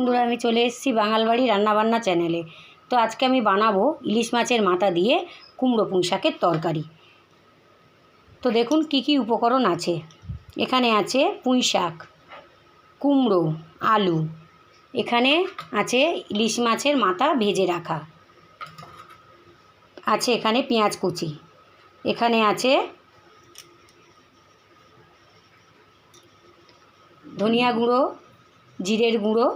বন্ধুরা, আমি চলে এসেছি বাঙালবাড়ি রান্নাবান্না চ্যানেলে। তো আজকে আমি বানাবো ইলিশ মাছের মাথা দিয়ে কুমড়ো পুঁই শাকের তরকারি। তো দেখুন কি কি উপকরণ আছে। এখানে আছে পুঁই শাক, কুমড়ো, আলু, এখানে আছে ইলিশ মাছের মাথা ভেজে রাখা, আছে এখানে পেঁয়াজ কুচি, এখানে আছে ধনিয়া গুঁড়ো, জিরের গুঁড়ো,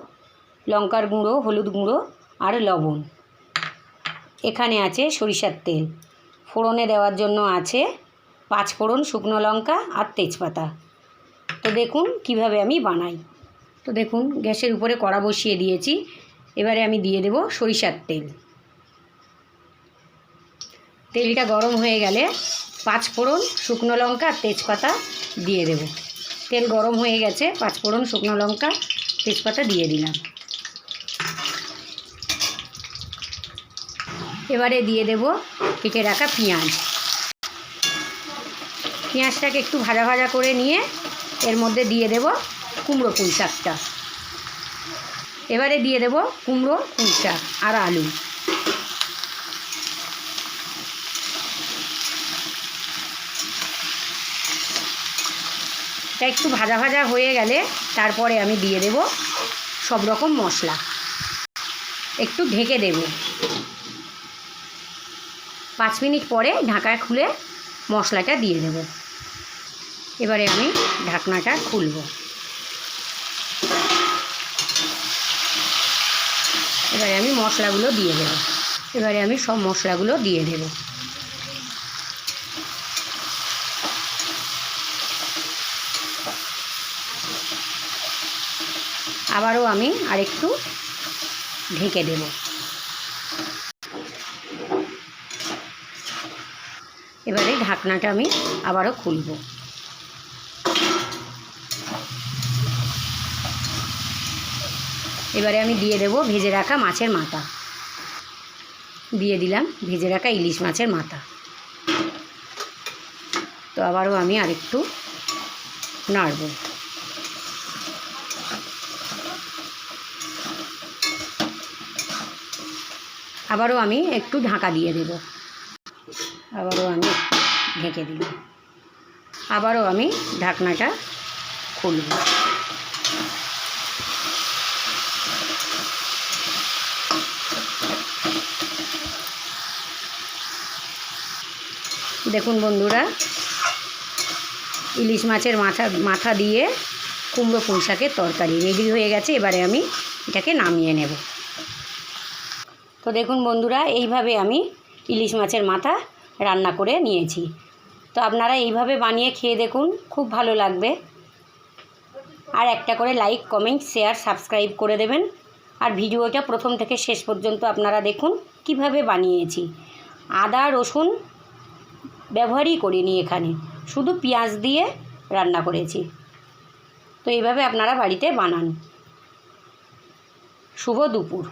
লঙ্কার গুঁড়ো, হলুদ গুঁড়ো আর লবণ। এখানে আছে সরিষার তেল, ফোড়নে দেওয়ার জন্য আছে 5 ফোড়ন, শুকনো লঙ্কা আর তেজপাতা। তো দেখুন কিভাবে আমি বানাই। তো দেখুন গ্যাসের উপরে কড়া বসিয়ে দিয়েছি। এবারে আমি দিয়ে দেব সরিষার তেল। তেলটা গরম হয়ে গেলে 5 ফোড়ন, শুকনো লঙ্কা আর তেজপাতা দিয়ে দেব। তেল গরম হয়ে গেছে, 5 ফোড়ন, শুকনো লঙ্কা, তেজপাতা দিয়ে দিলাম। এবারে দিয়ে দেব কেটে রাখা পেঁয়াজ। পেঁয়াজটাকে একটু ভাজা ভাজা করে নিয়ে এর মধ্যে দিয়ে দেব কুমড়ো পুঁই শাকটা। এবারে দিয়ে দেব কুমড়ো পুঁই শাক আর আলু। এটা একটু ভাজা ভাজা হয়ে গেলে তারপরে আমি দিয়ে দেব সব রকম মশলা। একটু ঢেকে দেব। 5 মিনিট পরে ঢাকা খুলে মশলাটা দিয়ে দেব। এবারে আমি ঢাকনাটা খুলব। এবারে আমি মশলাগুলো দিয়ে দেব। এবারে আমি সব মশলাগুলো দিয়ে দেব। আবারও আমি আরেকটু ঢেকে দেব। এবারে ঢাকনাটা আমি আবারও খুলব। এবারে আমি দিয়ে দেব ভেজে রাখা মাছের মাথা। দিয়ে দিলাম ভেজে রাখা ইলিশ মাছের মাথা। তো আবারও আমি আরেকটু নাড়ব। আবারও আমি একটু ঢাকা দিয়ে দেব। আবারও আমি ঢেকে দিলাম। আবারও আমি ঢাকনাটা খুলব। দেখুন বন্ধুরা, ইলিশ মাছের মাথা দিয়ে কুমড়ো পুঁই শাকের তরকারি রেডি হয়ে গেছে। এবারে আমি এটাকে নামিয়ে নেব। তো দেখুন বন্ধুরা, এইভাবে আমি ইলিশ মাছের মাথা রান্না করে নিয়েছি। তো আপনারা এইভাবে বানিয়ে খেয়ে দেখুন, খুব ভালো লাগবে। আর একটা করে লাইক, কমেন্ট, শেয়ার, সাবস্ক্রাইব করে দেবেন। আর ভিডিওটা প্রথম থেকে শেষ পর্যন্ত আপনারা দেখুন কিভাবে বানিয়েছি। আদা রসুন ব্যবহারই করিনি, এখানে শুধু পেঁয়াজ দিয়ে রান্না করেছি। তো এইভাবে আপনারা বাড়িতে বানান। শুভ দুপুর।